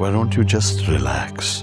Why don't you just relax?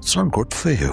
it's not good for you.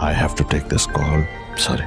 I have to take this call. Sorry.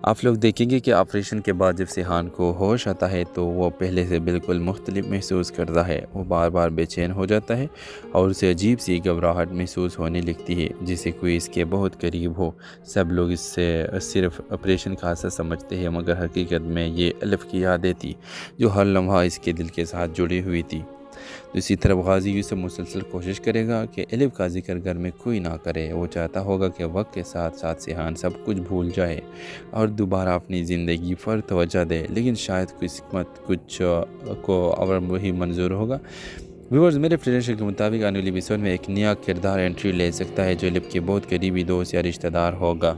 آپ لوگ دیکھیں گے کہ operation کے بعد جب سیحان کو ہوش آتا ہے تو وہ پہلے سے بالکل مختلف محسوس کرتا ہے. وہ بار بار بے چین ہو جاتا ہے اور اسے عجیب سی گھبراہٹ محسوس ہونے لگتی ہے جسے کوئی اس کے بہت قریب ہو. سب لوگ اس سے صرف آپریشن کا حادثہ سمجھتے ہیں مگر حقیقت میں یہ الف کی یادیں تھی جو ہر لمحہ اس کے دل کے ساتھ جڑی ہوئی تھی. دوسری طرف غازی یوسف مسلسل کوشش کرے گا کہ الف کا ذکر گھر میں کوئی نہ کرے. وہ چاہتا ہوگا کہ وقت کے ساتھ ساتھ سیحان سب کچھ بھول جائے اور دوبارہ اپنی زندگی پر توجہ دے, لیکن شاید قسمت کچھ کو اور وہی منظور ہوگا. ویورز, میرے پریڈکشن کے مطابق آنے والی ایپیسوڈ میں ایک نیا کردار انٹری لے سکتا ہے جو الف کے بہت قریبی دوست یا رشتہ دار ہوگا.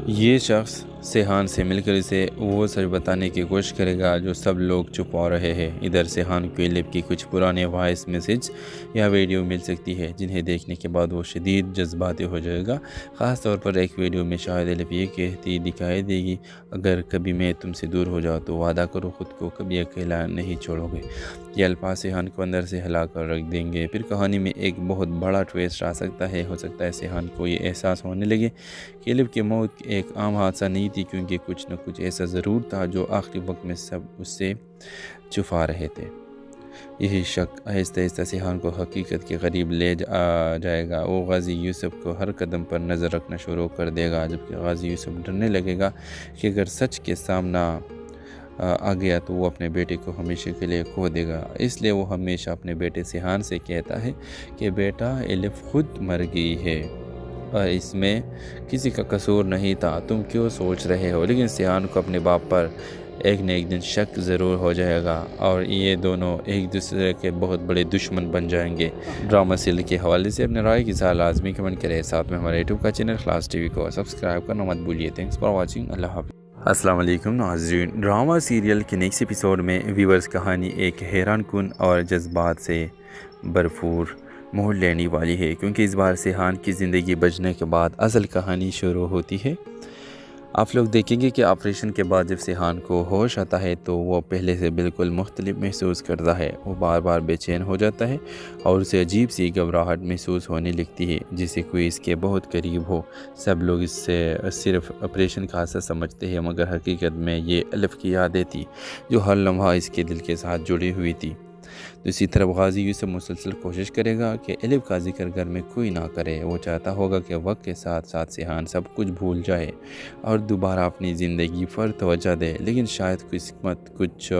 یہ شخص سیحان سے مل کر اسے وہ سچ بتانے کی کوشش کرے گا جو سب لوگ چھپا رہے ہیں. ادھر سیحان کو الف کی کچھ پرانے وائس میسج یا ویڈیو مل سکتی ہے جنہیں دیکھنے کے بعد وہ شدید جذباتی ہو جائے گا. خاص طور پر ایک ویڈیو میں شاید الف یہ کہتی دکھائی دے گی, اگر کبھی میں تم سے دور ہو جاؤں تو وعدہ کرو خود کو کبھی اکیلا نہیں چھوڑو گے. یہ الفاظ سیحان کو اندر سے ہلا کر رکھ دیں گے. پھر کہانی میں ایک بہت بڑا ٹویسٹ آ سکتا ہے. ہو سکتا ہے سیحان کو یہ احساس ہونے لگے کہ الف کی موت ایک عام حادثہ نہیں تھی, کیونکہ کچھ نہ کچھ ایسا ضرور تھا جو آخری وقت میں سب اس سے چھپا رہے تھے. یہی شک آہستہ آہستہ سیحان کو حقیقت کے قریب لے جائے گا. وہ غازی یوسف کو ہر قدم پر نظر رکھنا شروع کر دے گا, جبکہ غازی یوسف ڈرنے لگے گا کہ اگر سچ کے سامنا آ گیا تو وہ اپنے بیٹے کو ہمیشہ کے لیے کھو دے گا. اس لیے وہ ہمیشہ اپنے بیٹے سیحان سے کہتا ہے کہ بیٹا الف خود مر گئی ہے اور اس میں کسی کا قصور نہیں تھا, تم کیوں سوچ رہے ہو. لیکن سیحان کو اپنے باپ پر ایک نہ ایک دن شک ضرور ہو جائے گا اور یہ دونوں ایک دوسرے کے بہت بڑے دشمن بن جائیں گے. ڈرامہ سیریل کے حوالے سے اپنے رائے کی ساتھ لازمی کمنٹ کریں. ساتھ میں ہمارے یوٹیوب کا چینل خلاص ٹی وی کو سبسکرائب کرنا مت بھولیے. Thanks for watching. اللہ حافظ. السلام علیکم ناظرین. ڈرامہ سیریل کے نیکسٹ ایپیسوڈ میں ویورز کہانی ایک حیران کن اور جذبات سے بھرپور موڑ لینے والی ہے, کیونکہ اس بار سیحان کی زندگی بچنے کے بعد اصل کہانی شروع ہوتی ہے. آپ لوگ دیکھیں گے کہ آپریشن کے بعد جب سیحان کو ہوش آتا ہے تو وہ پہلے سے بالکل مختلف محسوس کرتا ہے. وہ بار بار بے چین ہو جاتا ہے اور اسے عجیب سی گھبراہٹ محسوس ہونے لگتی ہے جسے کوئی اس کے بہت قریب ہو. سب لوگ اس سے صرف آپریشن کا حادثہ سمجھتے ہیں مگر حقیقت میں یہ الف کی یادیں تھی جو ہر لمحہ اس کے دل کے ساتھ جڑی ہوئی تھی. دوسری طرف غازی یوسف مسلسل کوشش کرے گا کہ الف کا ذکر گھر میں کوئی نہ کرے. وہ چاہتا ہوگا کہ وقت کے ساتھ ساتھ سیحان سب کچھ بھول جائے اور دوبارہ اپنی زندگی پر توجہ دے, لیکن شاید قسمت کچھ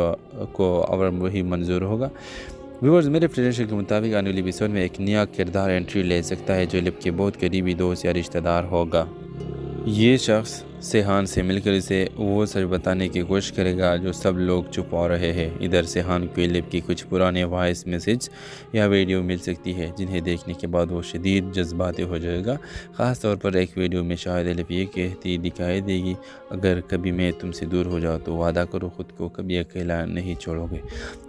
کو اور وہی منظور ہوگا. ویورز, میرے پریڈکشن کے مطابق آنے والی ایپیسوڈ میں ایک نیا کردار انٹری لے سکتا ہے جو الف کے بہت قریبی دوست یا رشتہ دار ہوگا. یہ شخص سیحان سے مل کر اسے وہ سچ بتانے کی کوشش کرے گا جو سب لوگ چھپا رہے ہیں. ادھر سیحان کو الف کی کچھ پرانے وائس میسج یا ویڈیو مل سکتی ہے جنہیں دیکھنے کے بعد وہ شدید جذباتی ہو جائے گا. خاص طور پر ایک ویڈیو میں شاید الف یہ کہتی دکھائی دے گی, اگر کبھی میں تم سے دور ہو جاؤں تو وعدہ کرو خود کو کبھی اکیلا نہیں چھوڑو گے.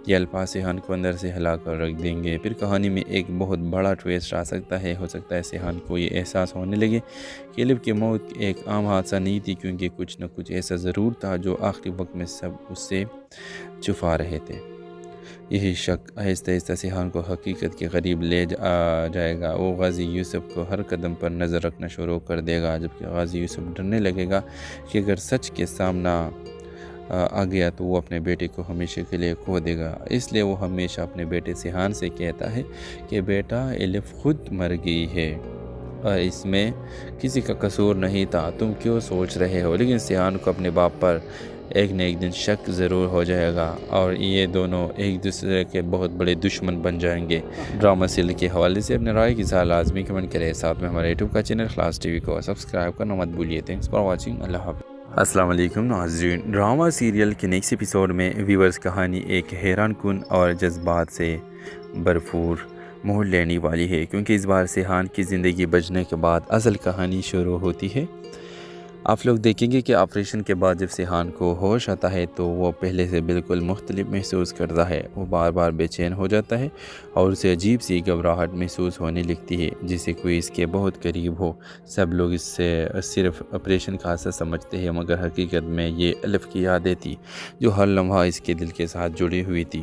یہ الفاظ سیحان کو اندر سے ہلا کر رکھ دیں گے. پھر کہانی میں ایک بہت بڑا ٹویسٹ آ سکتا ہے. ہو سکتا ہے سیحان کو یہ احساس ہونے لگے کہ الف کی موت ایک عام حادثہ نہیں تھی, کیونکہ کچھ نہ کچھ ایسا ضرور تھا جو آخری وقت میں سب اس سے چھپا رہے تھے. یہی شک آہستہ آہستہ سیحان کو حقیقت کے قریب لے جائے گا. وہ غازی یوسف کو ہر قدم پر نظر رکھنا شروع کر دے گا, جبکہ غازی یوسف ڈرنے لگے گا کہ اگر سچ کے سامنا آ گیا تو وہ اپنے بیٹے کو ہمیشہ کے لیے کھو دے گا. اس لیے وہ ہمیشہ اپنے بیٹے سیحان سے کہتا ہے کہ بیٹا الف خود مر گئی ہے اور اس میں کسی کا قصور نہیں تھا, تم کیوں سوچ رہے ہو. لیکن سیحان کو اپنے باپ پر ایک نہ ایک دن شک ضرور ہو جائے گا اور یہ دونوں ایک دوسرے کے بہت بڑے دشمن بن جائیں گے. ڈرامہ سیریل کے حوالے سے اپنے رائے کی ساتھ لازمی کمنٹ کریں. ساتھ میں ہمارے یوٹیوب کا چینل خلاص ٹی وی کو سبسکرائب کرنا مت بھولیے. Thanks for watching. اللہ حافظ. السلام علیکم ناظرین. ڈرامہ سیریل کے نیکسٹ ایپیسوڈ میں ویورز کہانی ایک حیران کن اور جذبات سے بھرپور موڑ لینے والی ہے, کیونکہ اس بار سیحان کی زندگی بچنے کے بعد اصل کہانی شروع ہوتی ہے. آپ لوگ دیکھیں گے کہ آپریشن کے بعد جب سیحان کو ہوش آتا ہے تو وہ پہلے سے بالکل مختلف محسوس کرتا ہے. وہ بار بار بے چین ہو جاتا ہے اور اسے عجیب سی گھبراہٹ محسوس ہونے لگتی ہے جسے کوئی اس کے بہت قریب ہو. سب لوگ اس سے صرف آپریشن کا حادثہ سمجھتے ہیں مگر حقیقت میں یہ الف کی یادیں تھی جو ہر لمحہ اس کے دل کے ساتھ جڑی ہوئی تھی.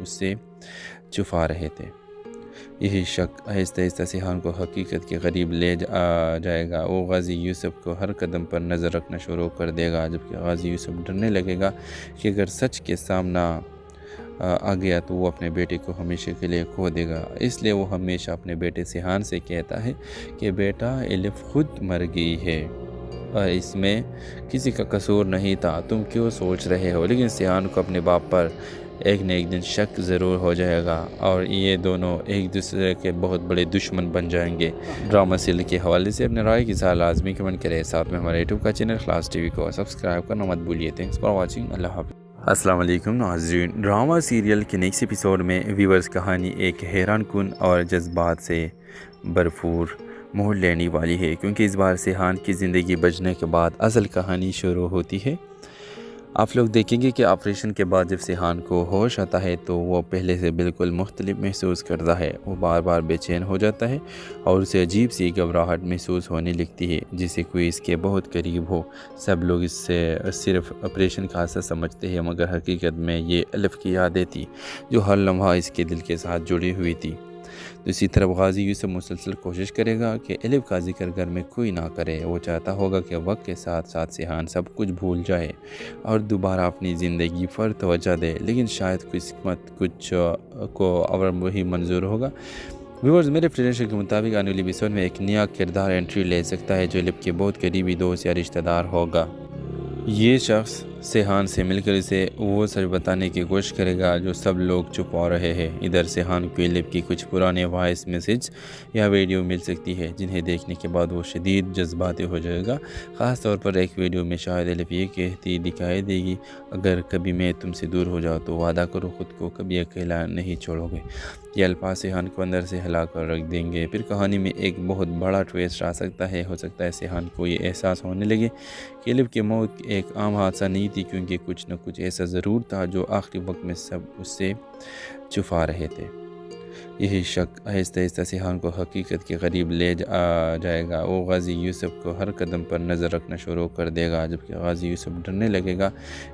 اس سے چھپا رہے تھے۔ یہی شک آہستہ آہستہ سیحان کو حقیقت کے قریب لے جائے گا۔ وہ غازی یوسف کو ہر قدم پر نظر رکھنا شروع کر دے گا، جبکہ غازی یوسف ڈرنے لگے گا کہ اگر سچ کے سامنا آ گیا تو وہ اپنے بیٹے کو ہمیشہ کے لیے کھو دے گا۔ اس لیے وہ ہمیشہ اپنے بیٹے سیحان سے کہتا ہے کہ بیٹا الف خود مر گئی ہے اور اس میں کسی کا قصور نہیں تھا، تم کیوں سوچ رہے ہو؟ لیکن سیحان کو اپنے باپ پر ایک نہ ایک دن شک ضرور ہو جائے گا اور یہ دونوں ایک دوسرے کے بہت بڑے دشمن بن جائیں گے۔ ڈرامہ سیریل کے حوالے سے اپنے رائے کی اظہار لازمی کمنٹ کریں، ساتھ میں ہمارے یوٹیوب کا چینل خلاص ٹی وی کو سبسکرائب کرنا مت بھولیے۔ تھینکس فار واچنگ، اللہ حافظ۔ السلام علیکم ناظرین، ڈرامہ سیریل کے نیکسٹ ایپیسوڈ میں ویورز کہانی ایک حیران کن اور جذبات سے بھرپور موڑ لینے والی ہے، کیونکہ اس بار سیحان کی زندگی بچنے کے بعد اصل کہانی شروع ہوتی ہے۔ آپ لوگ دیکھیں گے کہ آپریشن کے بعد جب سیحان کو ہوش آتا ہے تو وہ پہلے سے بالکل مختلف محسوس کرتا ہے۔ وہ بار بار بے چین ہو جاتا ہے اور اسے عجیب سی گھبراہٹ محسوس ہونے لگتی ہے، جسے کوئی اس کے بہت قریب ہو۔ سب لوگ اس سے صرف آپریشن کا حادثہ سمجھتے ہیں، مگر حقیقت میں یہ الف کی یادیں تھی جو ہر لمحہ اس کے دل کے ساتھ جڑی ہوئی تھی۔ دوسری طرف غازی یوسف مسلسل کوشش کرے گا کہ الف کا ذکر گھر میں کوئی نہ کرے۔ وہ چاہتا ہوگا کہ وقت کے ساتھ ساتھ سیحان سب کچھ بھول جائے اور دوبارہ اپنی زندگی پر توجہ دے، لیکن شاید قسمت کچھ کو اور وہی منظور ہوگا۔ ویورز، میرے پریڈکشن کے مطابق آنے والی ایپیسوڈ میں ایک نیا کردار انٹری لے سکتا ہے جو الف کے بہت قریبی دوست یا رشتہ دار ہوگا۔ یہ شخص سیحان سے مل کر اسے وہ سچ بتانے کی کوشش کرے گا جو سب لوگ چھپا رہے ہیں۔ ادھر سیحان کو الف کی کچھ پرانے وائس میسج یا ویڈیو مل سکتی ہے جنہیں دیکھنے کے بعد وہ شدید جذباتی ہو جائے گا۔ خاص طور پر ایک ویڈیو میں شاید الف یہ کہتی دکھائی دے گی، اگر کبھی میں تم سے دور ہو جاؤں تو وعدہ کرو خود کو کبھی اکیلا نہیں چھوڑو گے۔ یہ الفاظ سیحان کو اندر سے ہلا کر رکھ دیں گے۔ پھر کہانی میں ایک بہت بڑا ٹویسٹ آ سکتا ہے۔ ہو سکتا ہے سیحان کو یہ احساس ہونے لگے کہ الف کی موت ایک عام حادثہ نہیں تھی، کیونکہ کچھ نہ کچھ ایسا ضرور تھا جو آخری وقت میں سب اس سے چھپا رہے تھے۔ یہی شک آہستہ آہستہ سیحان کو حقیقت کے قریب لے جائے گا۔ وہ غازی یوسف کو ہر قدم پر نظر رکھنا شروع کر دے گا، جبکہ غازی یوسف ڈرنے لگے گا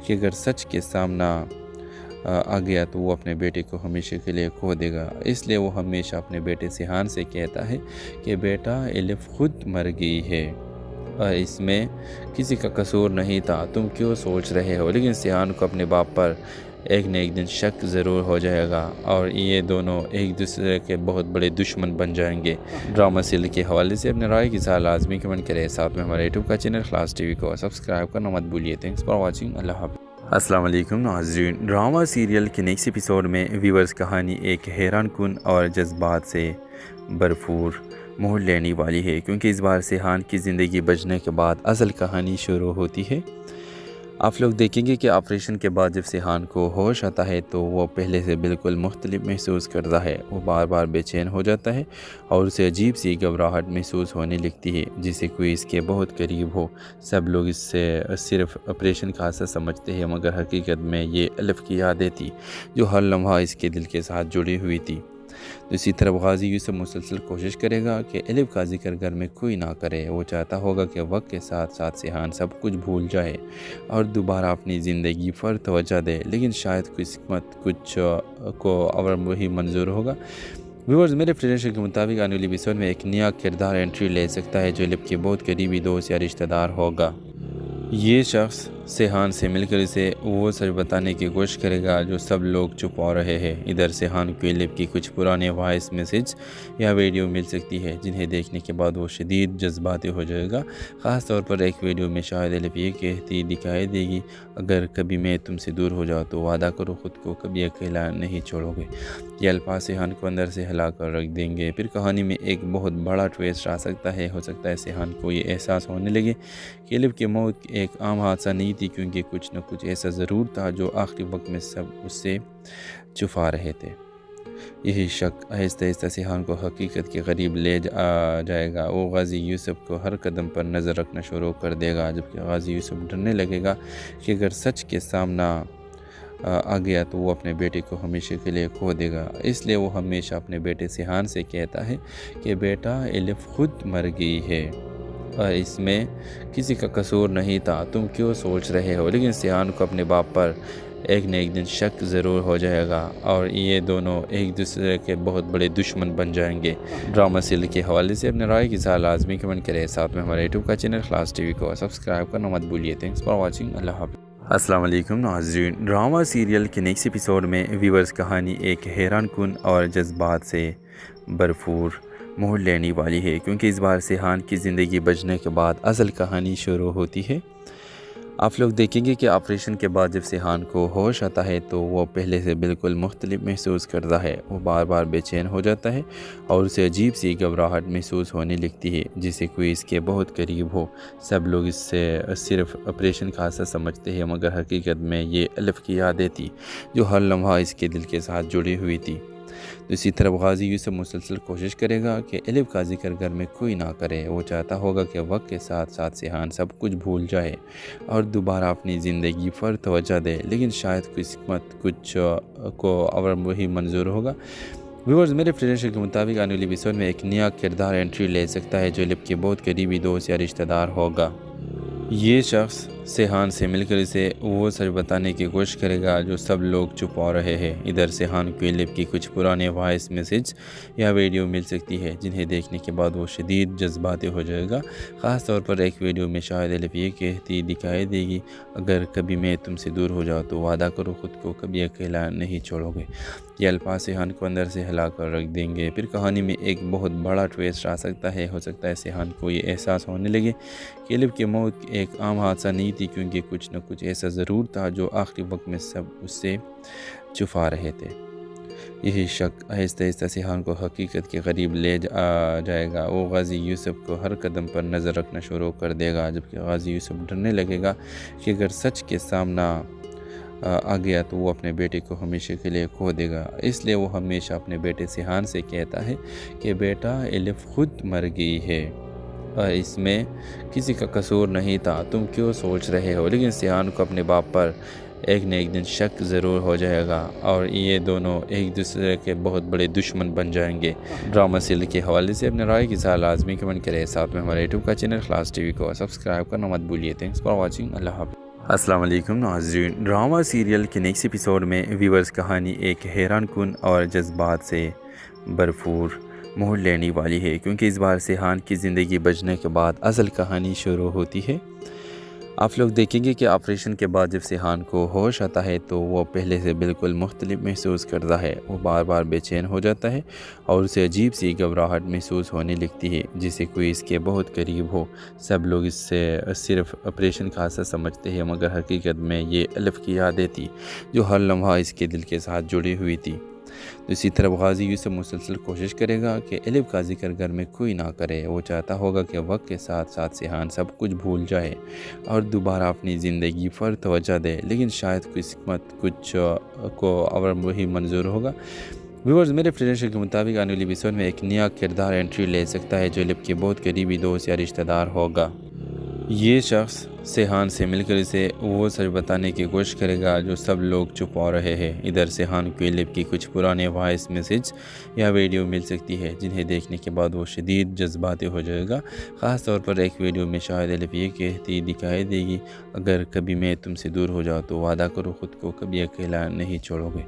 کہ اگر سچ کے سامنا آ گیا تو وہ اپنے بیٹے کو ہمیشہ کے لیے کھو دے گا۔ اس لیے وہ ہمیشہ اپنے بیٹے سیحان سے کہتا ہے کہ بیٹا الف خود مر گئی ہے اور اس میں کسی کا قصور نہیں تھا، تم کیوں سوچ رہے ہو؟ لیکن سیحان کو اپنے باپ پر ایک نہ ایک دن شک ضرور ہو جائے گا اور یہ دونوں ایک دوسرے کے بہت بڑے دشمن بن جائیں گے۔ ڈرامہ سیریل کے حوالے سے اپنے رائے کی اظہار لازمی کمنٹ کریں، ساتھ میں ہمارے یوٹیوب کا چینل خلاص ٹی وی کو سبسکرائب کرنا مت بھولیے۔ تھینکس فار واچنگ، اللہ حافظ۔ السلام علیکم ناظرین، ڈرامہ سیریل کے نیکسٹ ایپیسوڈ میں ویورز کہانی ایک حیران کن اور جذبات سے بھرپور موڑ لینے والی ہے، کیونکہ اس بار سیحان کی زندگی بچنے کے بعد اصل کہانی شروع ہوتی ہے۔ آپ لوگ دیکھیں گے کہ آپریشن کے بعد جب سیحان کو ہوش آتا ہے تو وہ پہلے سے بالکل مختلف محسوس کرتا ہے۔ وہ بار بار بے چین ہو جاتا ہے اور اسے عجیب سی گھبراہٹ محسوس ہونے لگتی ہے، جسے کوئی اس کے بہت قریب ہو۔ سب لوگ اس سے صرف آپریشن کا حادثہ سمجھتے ہیں، مگر حقیقت میں یہ الف کی یادیں تھی جو ہر لمحہ اس کے دل کے ساتھ جڑی ہوئی تھی۔ دوسری طرف غازی یوسف مسلسل کوشش کرے گا کہ الف کا ذکر گھر میں کوئی نہ کرے۔ وہ چاہتا ہوگا کہ وقت کے ساتھ ساتھ سیحان سب کچھ بھول جائے اور دوبارہ اپنی زندگی پر توجہ دے، لیکن شاید قسمت کچھ کو اور وہی منظور ہوگا۔ ویورز، میرے پریڈکشن کے مطابق آنے والی ایپیسوڈ میں ایک نیا کردار انٹری لے سکتا ہے جو الف کے بہت قریبی دوست یا رشتہ دار ہوگا۔ یہ شخص سیحان سے مل کر اسے وہ سچ بتانے کی کوشش کرے گا جو سب لوگ چھپا رہے ہیں۔ ادھر سیحان کو الف کی کچھ پرانے وائس میسج یا ویڈیو مل سکتی ہے جنہیں دیکھنے کے بعد وہ شدید جذباتی ہو جائے گا۔ خاص طور پر ایک ویڈیو میں شاید الف یہ کہتی دکھائی دے گی، اگر کبھی میں تم سے دور ہو جاؤں تو وعدہ کرو خود کو کبھی اکیلا نہیں چھوڑو گے۔ یہ الفاظ سیحان کو اندر سے ہلا کر رکھ دیں گے۔ پھر کہانی میں ایک بہت بڑا ٹویسٹ آ سکتا ہے۔ ہو سکتا ہے سیحان کو یہ احساس ہونے لگے کہ الف کی موت ایک عام حادثہ نہیں تھی، کیونکہ کچھ نہ کچھ ایسا ضرور تھا جو آخری وقت میں سب اس سے چھپا رہے تھے۔ یہی شک آہستہ آہستہ سیحان کو حقیقت کے قریب لے جائے گا۔ وہ غازی یوسف کو ہر قدم پر نظر رکھنا شروع کر دے گا، جبکہ غازی یوسف ڈرنے لگے گا کہ اگر سچ کے سامنا آ گیا تو وہ اپنے بیٹے کو ہمیشہ کے لیے کھو دے گا۔ اس لیے وہ ہمیشہ اپنے بیٹے سیحان سے کہتا ہے کہ بیٹا الف خود مر گئی ہے اور اس میں کسی کا قصور نہیں تھا، تم کیوں سوچ رہے ہو؟ لیکن سیحان کو اپنے باپ پر ایک نہ ایک دن شک ضرور ہو جائے گا اور یہ دونوں ایک دوسرے کے بہت بڑے دشمن بن جائیں گے۔ ڈرامہ سیریل کے حوالے سے اپنے رائے کی اظہار لازمی کمنٹ کریں، ساتھ میں ہمارے یوٹیوب کا چینل خلاص ٹی وی کو سبسکرائب کرنا مت بھولیے۔ تھینکس فار واچنگ، اللہ حافظ۔ السلام علیکم ناظرین، ڈرامہ سیریل کے نیکسٹ ایپیسوڈ میں ویورز کہانی ایک حیران کن اور جذبات سے بھرپور موڑ لینے والی ہے، کیونکہ اس بار سیحان کی زندگی بچنے کے بعد اصل کہانی شروع ہوتی ہے۔ آپ لوگ دیکھیں گے کہ آپریشن کے بعد جب سیحان کو ہوش آتا ہے تو وہ پہلے سے بالکل مختلف محسوس کرتا ہے، وہ بار بار بے چین ہو جاتا ہے اور اسے عجیب سی گھبراہٹ محسوس ہونے لگتی ہے، جسے کوئی اس کے بہت قریب ہو۔ سب لوگ اس سے صرف آپریشن کا حادثہ سمجھتے ہیں، مگر حقیقت میں یہ الف کی یادیں تھی جو ہر لمحہ اس کے دل کے ساتھ جڑی ہوئی تھی۔ دوسری طرف غازی یوسف مسلسل کوشش کرے گا کہ الف کا ذکر گھر میں کوئی نہ کرے۔ وہ چاہتا ہوگا کہ وقت کے ساتھ ساتھ سیحان سب کچھ بھول جائے اور دوبارہ اپنی زندگی پر توجہ دے، لیکن شاید قسمت کچھ کو اور وہی منظور ہوگا۔ ویورز، میرے پریڈکشن کے مطابق آنے والی ایپیسوڈ میں ایک نیا کردار انٹری لے سکتا ہے جو الف کے بہت قریبی دوست یا رشتہ دار ہوگا۔ یہ شخص سیحان سے مل کر اسے وہ سچ بتانے کی کوشش کرے گا جو سب لوگ چھپا رہے ہیں۔ ادھر سیحان کو الف کی کچھ پرانے وائس میسج یا ویڈیو مل سکتی ہے جنہیں دیکھنے کے بعد وہ شدید جذباتی ہو جائے گا۔ خاص طور پر ایک ویڈیو میں شاید الف یہ کہتی دکھائی دے گی، اگر کبھی میں تم سے دور ہو جاؤں تو وعدہ کرو خود کو کبھی اکیلا نہیں چھوڑو گے۔ یہ الفاظ سیحان کو اندر سے ہلا کر رکھ دیں گے۔ پھر کہانی میں ایک بہت بڑا ٹویسٹ آ سکتا ہے۔ ہو سکتا ہے سیحان کو یہ احساس ہونے لگے کہ الف کی موت ایک عام حادثہ نہیں تھی، کیونکہ کچھ نہ کچھ ایسا ضرور تھا جو آخری وقت میں سب اس سے چھپا رہے تھے۔ یہی شک آہستہ آہستہ سیحان کو حقیقت کے قریب لے جائے گا۔ وہ غازی یوسف کو ہر قدم پر نظر رکھنا شروع کر دے گا، جبکہ غازی یوسف ڈرنے لگے گا کہ اگر سچ کے سامنا آ گیا تو وہ اپنے بیٹے کو ہمیشہ کے لیے کھو دے گا۔ اس لیے وہ ہمیشہ اپنے بیٹے سیحان سے کہتا ہے کہ بیٹا، الف خود مر گئی ہے اور اس میں کسی کا قصور نہیں تھا، تم کیوں سوچ رہے ہو؟ لیکن سیحان کو اپنے باپ پر ایک نہ ایک دن شک ضرور ہو جائے گا اور یہ دونوں ایک دوسرے کے بہت بڑے دشمن بن جائیں گے۔ ڈرامہ سیریل کے حوالے سے اپنے رائے کی اظہار لازمی کمنٹ کریں، ساتھ میں ہمارے یوٹیوب کا چینل خلاص ٹی وی کو سبسکرائب کرنا مت بھولیے۔ تھینکس فار واچنگ، اللہ حافظ۔ السلام علیکم ناظرین، ڈرامہ سیریل کے نیکسٹ ایپیسوڈ میں ویورز کہانی ایک حیران کن اور جذبات سے بھرپور موڑ لینے والی ہے، کیونکہ اس بار سیحان کی زندگی بچنے کے بعد اصل کہانی شروع ہوتی ہے۔ آپ لوگ دیکھیں گے کہ آپریشن کے بعد جب سیحان کو ہوش آتا ہے تو وہ پہلے سے بالکل مختلف محسوس کرتا ہے، وہ بار بار بے چین ہو جاتا ہے اور اسے عجیب سی گھبراہٹ محسوس ہونے لگتی ہے، جسے کوئی اس کے بہت قریب ہو۔ سب لوگ اس سے صرف آپریشن کا حادثہ سمجھتے ہیں، مگر حقیقت میں یہ الف کی یادیں تھی جو ہر لمحہ اس کے دل کے ساتھ جڑی ہوئی تھی۔ دوسری طرف غازی یوسف مسلسل کوشش کرے گا کہ الف کا ذکر گھر میں کوئی نہ کرے۔ وہ چاہتا ہوگا کہ وقت کے ساتھ ساتھ سیحان سب کچھ بھول جائے اور دوبارہ اپنی زندگی پر توجہ دے، لیکن شاید قسمت کچھ کو اور وہی منظور ہوگا۔ ویورز، میرے پریڈکشن کے مطابق آنے والی ایپیسوڈ میں ایک نیا کردار انٹری لے سکتا ہے جو الف کے بہت قریبی دوست یا رشتہ دار ہوگا۔ یہ شخص سیحان سے مل کر اسے وہ سچ بتانے کی کوشش کرے گا جو سب لوگ چھپا رہے ہیں۔ ادھر سیحان کو الف کی کچھ پرانے وائس میسج یا ویڈیو مل سکتی ہے جنہیں دیکھنے کے بعد وہ شدید جذباتی ہو جائے گا۔ خاص طور پر ایک ویڈیو میں شاید الف یہ کہتی دکھائی دے گی، اگر کبھی میں تم سے دور ہو جاؤں تو وعدہ کرو خود کو کبھی اکیلا نہیں چھوڑو گے۔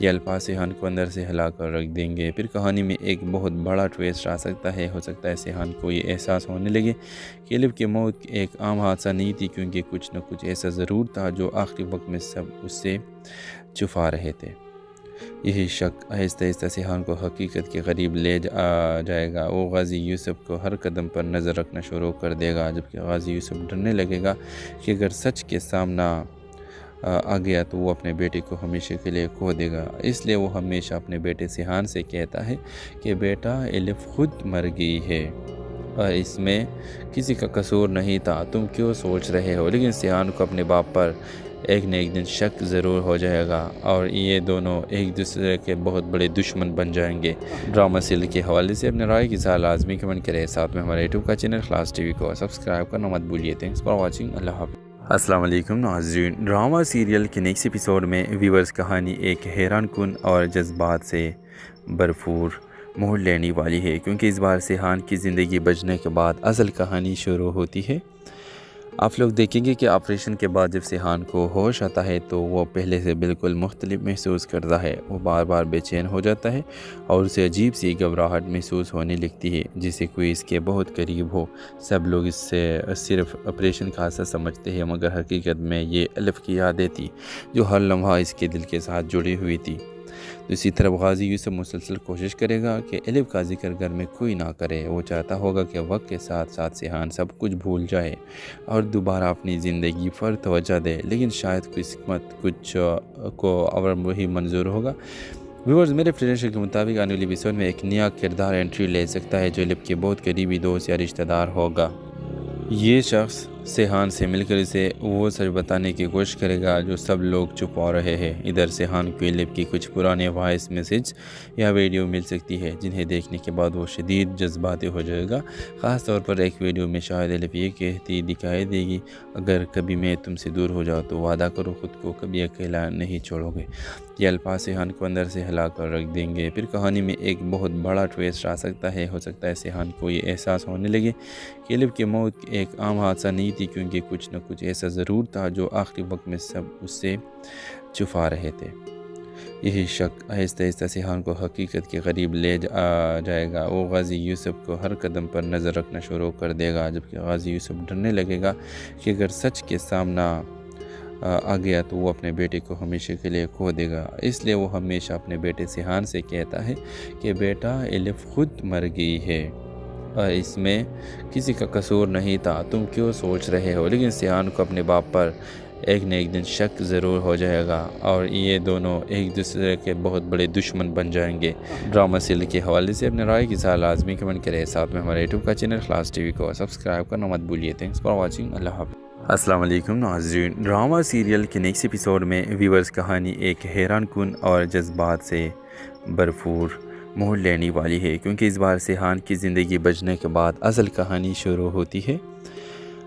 یہ الفاظ سیحان کو اندر سے ہلا کر رکھ دیں گے۔ پھر کہانی میں ایک بہت بڑا ٹویسٹ آ سکتا ہے۔ ہو سکتا ہے سیحان کو یہ احساس ہونے لگے کہ الف کی موت ایک عام حادثہ نہیں تھی، کیونکہ کچھ نہ کچھ ایسا ضرور تھا جو آخری وقت میں سب اس سے چھپا رہے تھے۔ یہی شک آہستہ آہستہ سیحان کو حقیقت کے قریب لے جائے گا۔ وہ غازی یوسف کو ہر قدم پر نظر رکھنا شروع کر دے گا، جبکہ غازی یوسف ڈرنے لگے گا کہ اگر سچ کے سامنا آ گیا تو وہ اپنے بیٹے کو ہمیشہ کے لیے کھو دے گا۔ اس لیے وہ ہمیشہ اپنے بیٹے سیحان سے کہتا ہے کہ بیٹا، الف خود مر گئی ہے اور اس میں کسی کا قصور نہیں تھا، تم کیوں سوچ رہے ہو؟ لیکن سیحان کو اپنے باپ پر ایک نہ ایک دن شک ضرور ہو جائے گا اور یہ دونوں ایک دوسرے کے بہت بڑے دشمن بن جائیں گے۔ ڈرامہ سیریل کے حوالے سے اپنے رائے کی اظہار لازمی کمنٹ کریں، ساتھ میں ہمارے یوٹیوب کا چینل خلاص ٹی وی کو سبسکرائب کرنا مت بھولیے۔ تھینکس فار واچنگ، اللہ حافظ۔ السلام علیکم ناظرین، ڈرامہ سیریل کے نیکسٹ ایپیسوڈ میں ویورز کہانی ایک حیران کن اور جذبات سے بھرپور موڑ لینے والی ہے، کیونکہ اس بار سیحان کی زندگی بچنے کے بعد اصل کہانی شروع ہوتی ہے۔ آپ لوگ دیکھیں گے کہ آپریشن کے بعد جب سیحان کو ہوش آتا ہے تو وہ پہلے سے بالکل مختلف محسوس کرتا ہے، وہ بار بار بے چین ہو جاتا ہے اور اسے عجیب سی گھبراہٹ محسوس ہونے لگتی ہے، جسے کوئی اس کے بہت قریب ہو۔ سب لوگ اس سے صرف آپریشن کا حادثہ سمجھتے ہیں، مگر حقیقت میں یہ الف کی یادیں تھی جو ہر لمحہ اس کے دل کے ساتھ جڑی ہوئی تھی۔ دوسری طرف غازی یوسف مسلسل کوشش کرے گا کہ الف کا ذکر گھر میں کوئی نہ کرے۔ وہ چاہتا ہوگا کہ وقت کے ساتھ ساتھ سیحان سب کچھ بھول جائے اور دوبارہ اپنی زندگی پر توجہ دے، لیکن شاید قسمت کچھ کو اور وہی منظور ہوگا۔ ویورز، میرے پریڈکشن کے مطابق آنے والی ایپیسوڈ میں ایک نیا کردار انٹری لے سکتا ہے جو الف کے بہت قریبی دوست یا رشتہ دار ہوگا۔ یہ شخص سیحان سے مل کر اسے وہ سچ بتانے کی کوشش کرے گا جو سب لوگ چھپا رہے ہیں۔ ادھر سیحان کو الف کی کچھ پرانے وائس میسج یا ویڈیو مل سکتی ہے جنہیں دیکھنے کے بعد وہ شدید جذباتی ہو جائے گا۔ خاص طور پر ایک ویڈیو میں شاید الف یہ کہتی دکھائی دے گی، اگر کبھی میں تم سے دور ہو جاؤں تو وعدہ کرو خود کو کبھی اکیلا نہیں چھوڑو گے۔ یہ الفاظ سیحان کو اندر سے ہلا کر رکھ دیں گے۔ پھر کہانی میں ایک بہت بڑا ٹویسٹ آ سکتا ہے۔ ہو سکتا ہے سیحان کو یہ احساس ہونے لگے کہ الف کی موت ایک عام حادثہ نہیں تھی، کیونکہ کچھ نہ کچھ ایسا ضرور تھا جو آخری وقت میں سب اس سے چھپا رہے تھے۔ یہی شک آہستہ آہستہ سیحان کو حقیقت کے قریب لے جائے گا۔ وہ غازی یوسف کو ہر قدم پر نظر رکھنا شروع کر دے گا، جبکہ غازی یوسف ڈرنے لگے گا کہ اگر سچ کے سامنا آ گیا تو وہ اپنے بیٹے کو ہمیشہ کے لیے کھو دے گا۔ اس لیے وہ ہمیشہ اپنے بیٹے سیحان سے کہتا ہے کہ بیٹا، الف خود مر گئی ہے اور اس میں کسی کا قصور نہیں تھا، تم کیوں سوچ رہے ہو؟ لیکن سیحان کو اپنے باپ پر ایک نہ ایک دن شک ضرور ہو جائے گا اور یہ دونوں ایک دوسرے کے بہت بڑے دشمن بن جائیں گے۔ ڈرامہ سیریل کے حوالے سے اپنے رائے کی ساتھ لازمی کمنٹ کریں۔ ساتھ میں ہمارے یوٹیوب کا چینل خلاص ٹی وی کو سبسکرائب کرنا مت بھولیے۔ Thanks for watching. اللہ حافظ۔ السلام علیکم ناظرین، ڈرامہ سیریل کے نیکسٹ ایپیسوڈ میں ویورز کہانی ایک حیران کن اور جذبات سے بھرپور موڑ لینے والی ہے، کیونکہ اس بار سیحان کی زندگی بچنے کے بعد اصل کہانی شروع ہوتی ہے۔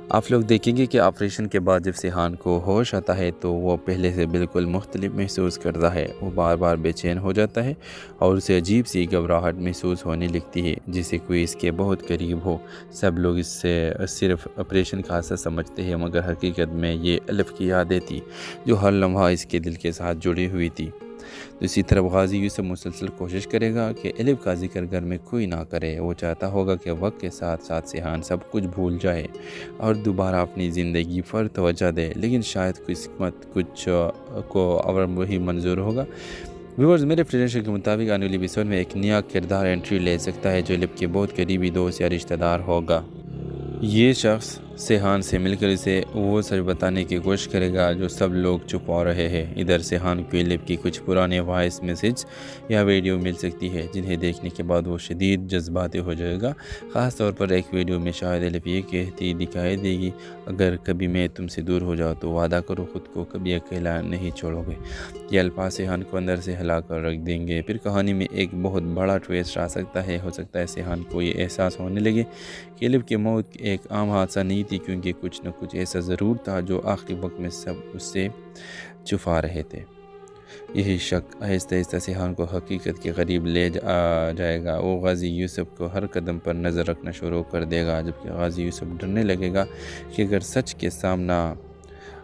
آپ لوگ دیکھیں گے کہ آپریشن کے بعد جب سیحان کو ہوش آتا ہے تو وہ پہلے سے بالکل مختلف محسوس کرتا ہے، وہ بار بار بے چین ہو جاتا ہے اور اسے عجیب سی گھبراہٹ محسوس ہونے لگتی ہے، جسے کوئی اس کے بہت قریب ہو۔ سب لوگ اس سے صرف آپریشن کا حادثہ سمجھتے ہیں، مگر حقیقت میں یہ الف کی یادیں تھی جو ہر لمحہ اس کے دل کے ساتھ جڑی ہوئی تھی۔ دوسری طرف غازی یوسف مسلسل کوشش کرے گا کہ الف کا ذکر گھر میں کوئی نہ کرے۔ وہ چاہتا ہوگا کہ وقت کے ساتھ ساتھ سیحان سب کچھ بھول جائے اور دوبارہ اپنی زندگی پر توجہ دے، لیکن شاید قسمت کچھ کو اور وہی منظور ہوگا۔ ویورز، میرے پریڈکشن کے مطابق آنے والی ایپیسوڈ میں ایک نیا کردار انٹری لے سکتا ہے جو الف کے بہت قریبی دوست یا رشتہ دار ہوگا۔ یہ شخص سیحان سے مل کر اسے وہ سچ بتانے کی کوشش کرے گا جو سب لوگ چھپا رہے ہیں۔ ادھر سیحان کو الف کی کچھ پرانے وائس میسج یا ویڈیو مل سکتی ہے جنہیں دیکھنے کے بعد وہ شدید جذباتی ہو جائے گا۔ خاص طور پر ایک ویڈیو میں شاید الف یہ کہتی دکھائی دے گی، اگر کبھی میں تم سے دور ہو جاؤں تو وعدہ کرو خود کو کبھی اکیلا نہیں چھوڑو گے۔ یہ الفاظ سیحان کو اندر سے ہلا کر رکھ دیں گے۔ پھر کہانی میں ایک بہت بڑا ٹویسٹ آ سکتا ہے۔ ہو سکتا ہے سیحان کو یہ احساس ہونے لگے کہ الف کی موت ایک عام حادثہ نہیں تھی، کیونکہ کچھ نہ کچھ ایسا ضرور تھا جو آخری وقت میں سب اس سے چھپا رہے تھے۔ یہی شک آہستہ آہستہ سیحان کو حقیقت کے قریب لے جائے گا۔ وہ غازی یوسف کو ہر قدم پر نظر رکھنا شروع کر دے گا، جبکہ غازی یوسف ڈرنے لگے گا کہ اگر سچ کے سامنا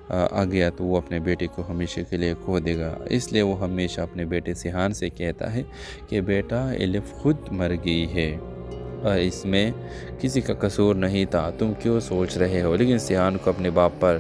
آ گیا تو وہ اپنے بیٹے کو ہمیشہ کے لیے کھو دے گا۔ اس لیے وہ ہمیشہ اپنے بیٹے سیحان سے کہتا ہے کہ بیٹا، الف خود مر گئی ہے اور اس میں کسی کا قصور نہیں تھا، تم کیوں سوچ رہے ہو؟ لیکن سیحان کو اپنے باپ پر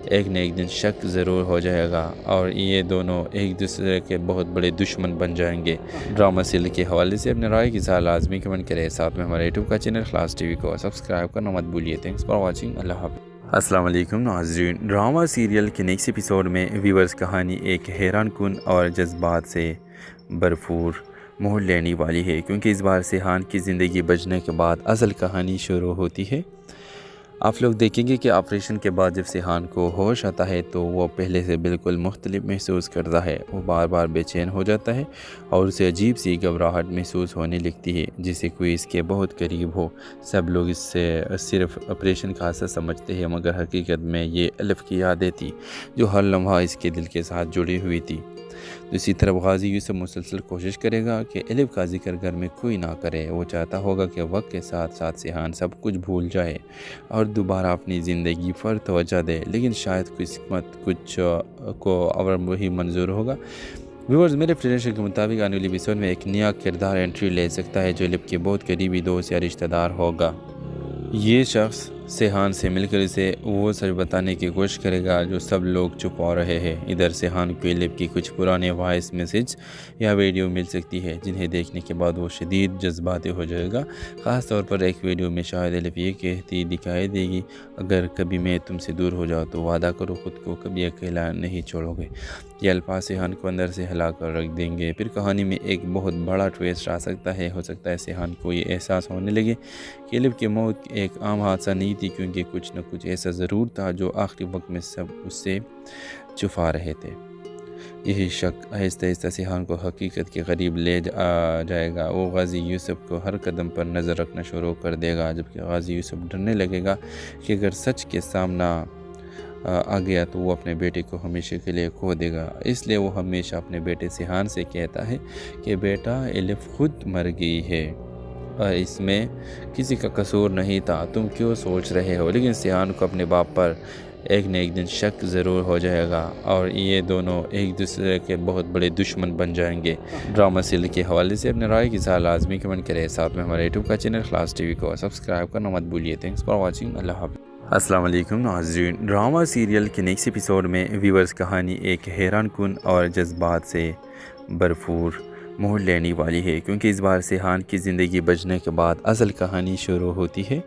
ایک نہ ایک دن شک ضرور ہو جائے گا اور یہ دونوں ایک دوسرے کے بہت بڑے دشمن بن جائیں گے۔ ڈرامہ سیریل کے حوالے سے اپنے رائے کی ساتھ لازمی کمنٹ کریں۔ ساتھ میں ہمارے یوٹیوب کا چینل خلاص ٹی وی کو سبسکرائب کرنا مت بھولیے۔ Thanks for watching. اللہ حافظ۔ السلام علیکم ناظرین، ڈرامہ سیریل کے نیکسٹ ایپیسوڈ میں ویورز کہانی ایک حیران کن اور جذبات سے بھرپور موڑ لینے والی ہے، کیونکہ اس بار سیحان کی زندگی بچنے کے بعد اصل کہانی شروع ہوتی ہے۔ آپ لوگ دیکھیں گے کہ آپریشن کے بعد جب سیحان کو ہوش آتا ہے تو وہ پہلے سے بالکل مختلف محسوس کرتا ہے، وہ بار بار بے چین ہو جاتا ہے اور اسے عجیب سی گھبراہٹ محسوس ہونے لگتی ہے، جسے کوئی اس کے بہت قریب ہو۔ سب لوگ اس سے صرف آپریشن کا حادثہ سمجھتے ہیں، مگر حقیقت میں یہ الف کی یادیں تھی جو ہر لمحہ اس کے دل کے ساتھ جڑی ہوئی تھی۔ دوسری طرف غازی یوسف مسلسل کوشش کرے گا کہ الف کا ذکر گھر میں کوئی نہ کرے۔ وہ چاہتا ہوگا کہ وقت کے ساتھ ساتھ سیحان سب کچھ بھول جائے اور دوبارہ اپنی زندگی پر توجہ دے، لیکن شاید قسمت کچھ کو اور وہی منظور ہوگا۔ ویورز، میرے پریڈکشن کے مطابق آنے والی ایپیسوڈ میں ایک نیا کردار انٹری لے سکتا ہے جو الف کے بہت قریبی دوست یا رشتہ دار ہوگا۔ یہ شخص سیحان سے مل کر اسے وہ سچ بتانے کی کوشش کرے گا جو سب لوگ چھپا رہے ہیں۔ ادھر سیحان کو الف کی کچھ پرانے وائس میسج یا ویڈیو مل سکتی ہے جنہیں دیکھنے کے بعد وہ شدید جذباتی ہو جائے گا۔ خاص طور پر ایک ویڈیو میں شاید الف یہ کہتی دکھائی دے گی، اگر کبھی میں تم سے دور ہو جاؤں تو وعدہ کرو خود کو کبھی اکیلا نہیں چھوڑو گے۔ یہ الفاظ سیحان کو اندر سے ہلا کر رکھ دیں گے۔ پھر کہانی میں ایک بہت بڑا ٹویسٹ آ سکتا ہے۔ ہو سکتا ہے سیحان کو یہ احساس ہونے لگے کہ الف کی موت ایک عام حادثہ نہیں تھی، کیونکہ کچھ نہ کچھ ایسا ضرور تھا جو آخری وقت میں سب اس سے چھپا رہے تھے۔ یہی شک آہستہ آہستہ سیحان کو حقیقت کے قریب لے جائے گا۔ وہ غازی یوسف کو ہر قدم پر نظر رکھنا شروع کر دے گا، جبکہ غازی یوسف ڈرنے لگے گا کہ اگر سچ کے سامنا آ گیا تو وہ اپنے بیٹے کو ہمیشہ کے لیے کھو دے گا۔ اس لیے وہ ہمیشہ اپنے بیٹے سیحان سے کہتا ہے کہ بیٹا، الف خود مر گئی ہے اور اس میں کسی کا قصور نہیں تھا، تم کیوں سوچ رہے ہو؟ لیکن سیحان کو اپنے باپ پر ایک نہ ایک دن شک ضرور ہو جائے گا اور یہ دونوں ایک دوسرے کے بہت بڑے دشمن بن جائیں گے۔ ڈرامہ سیریل کے حوالے سے اپنے رائے کی اظہار لازمی کمنٹ کریں۔ ساتھ میں ہمارے یوٹیوب کا چینل خلاص ٹی وی کو سبسکرائب کرنا مت بھولیے۔ Thanks for watching. اللہ حافظ۔ السلام علیکم ناظرین، ڈرامہ سیریل کے نیکسٹ ایپیسوڈ میں ویورز کہانی ایک حیران کن اور جذبات سے بھرپور موڑ لینے والی ہے، کیونکہ اس بار سیحان کی زندگی بچنے کے بعد اصل کہانی شروع ہوتی ہے۔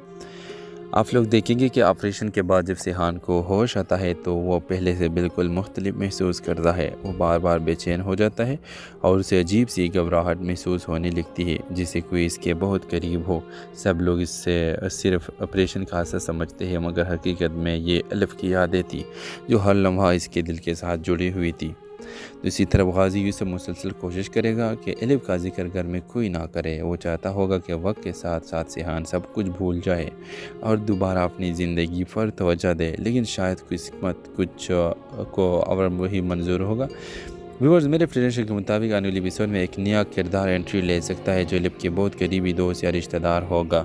آپ لوگ دیکھیں گے کہ آپریشن کے بعد جب سیحان کو ہوش آتا ہے تو وہ پہلے سے بالکل مختلف محسوس کرتا ہے۔ وہ بار بار بے چین ہو جاتا ہے اور اسے عجیب سی گھبراہٹ محسوس ہونے لگتی ہے، جسے کوئی اس کے بہت قریب ہو۔ سب لوگ اس سے صرف آپریشن کا حادثہ سمجھتے ہیں، مگر حقیقت میں یہ الف کی یادیں تھی جو ہر لمحہ اس کے دل کے ساتھ جڑی ہوئی تھی۔ دوسری طرف غازی یوسف مسلسل کوشش کرے گا کہ الف کا ذکر گھر میں کوئی نہ کرے۔ وہ چاہتا ہوگا کہ وقت کے ساتھ ساتھ سیحان سب کچھ بھول جائے اور دوبارہ اپنی زندگی پر توجہ دے، لیکن شاید قسمت کچھ کو اور وہی منظور ہوگا۔ ویورز، میرے پریڈکشن کے مطابق آنے والی ایپیسوڈ میں ایک نیا کردار انٹری لے سکتا ہے جو الف کے بہت قریبی دوست یا رشتہ دار ہوگا۔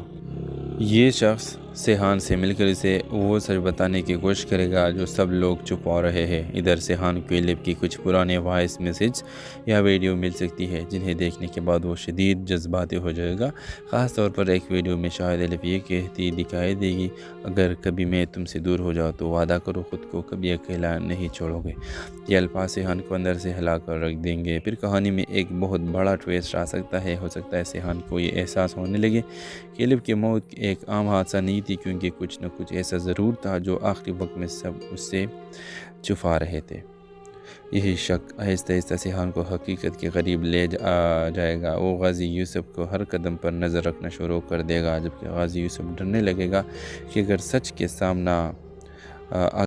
یہ شخص سیحان سے مل کر اسے وہ سچ بتانے کی کوشش کرے گا جو سب لوگ چھپا رہے ہیں۔ ادھر سیحان کو الف کی کچھ پرانے وائس میسج یا ویڈیو مل سکتی ہے جنہیں دیکھنے کے بعد وہ شدید جذباتی ہو جائے گا۔ خاص طور پر ایک ویڈیو میں شاید الف یہ کہتی دکھائی دے گی، اگر کبھی میں تم سے دور ہو جاؤں تو وعدہ کرو خود کو کبھی اکیلا نہیں چھوڑو گے۔ یہ الفاظ سیحان کو اندر سے ہلا کر رکھ دیں گے۔ پھر کہانی میں ایک بہت بڑا ٹویسٹ آ سکتا ہے۔ ہو سکتا ہے سیحان کو یہ احساس ہونے لگے کہ الف کی موت ایک عام حادثہ نہیں تھی، کیونکہ کچھ نہ کچھ ایسا ضرور تھا جو آخری وقت میں سب اس سے چھپا رہے تھے۔ یہی شک آہستہ آہستہ سیحان کو حقیقت کے قریب لے جائے گا۔ وہ غازی یوسف کو ہر قدم پر نظر رکھنا شروع کر دے گا، جبکہ غازی یوسف ڈرنے لگے گا کہ اگر سچ کے سامنا